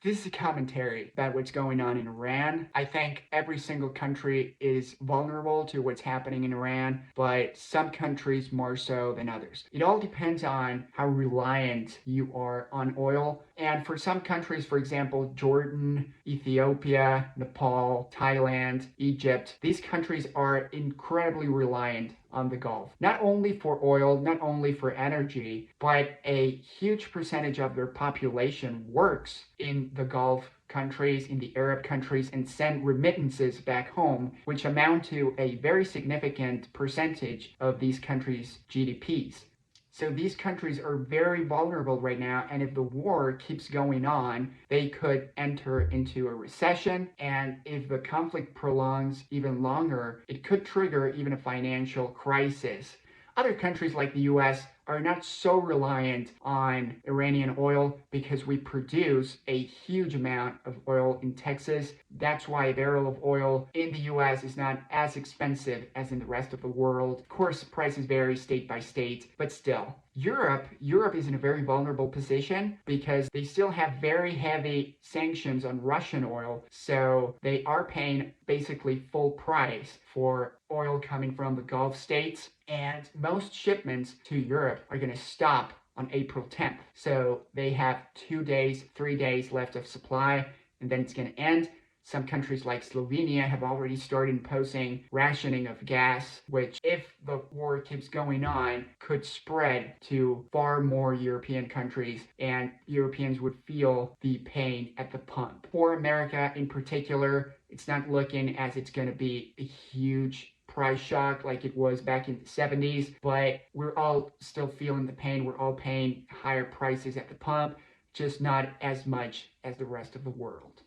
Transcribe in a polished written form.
This is a commentary about what's going on in Iran. I think every single country is vulnerable to what's happening in Iran, but some countries more so than others. It all depends on how reliant you are on oil. And for some countries, for example, Jordan, Ethiopia, Nepal, Thailand, Egypt, these countries are incredibly reliant on the Gulf. Not only for oil, not only for energy, but a huge percentage of their population works in the Gulf countries, in the Arab countries, and send remittances back home, which amount to a very significant percentage of these countries' GDPs. So these countries are very vulnerable right now, and if the war keeps going on, they could enter into a recession, and if the conflict prolongs even longer, it could trigger even a financial crisis. Other countries like the US are not so reliant on Iranian oil because we produce a huge amount of oil in Texas. That's why a barrel of oil in the US is not as expensive as in the rest of the world. Of course, prices vary state by state, but still. Europe is in a very vulnerable position because they still have very heavy sanctions on Russian oil, so they are paying basically full price for oil coming from the Gulf states, and most shipments to Europe are going to stop on April 10th. So they have 2 days, 3 days left of supply, and then it's going to end. Some countries like Slovenia have already started imposing rationing of gas, which, if the war keeps going on, could spread to far more European countries, and Europeans would feel the pain at the pump. For America in particular, it's not looking as it's going to be a huge price shock like it was back in the 70s, but we're all still feeling the pain. We're all paying higher prices at the pump, just not as much as the rest of the world.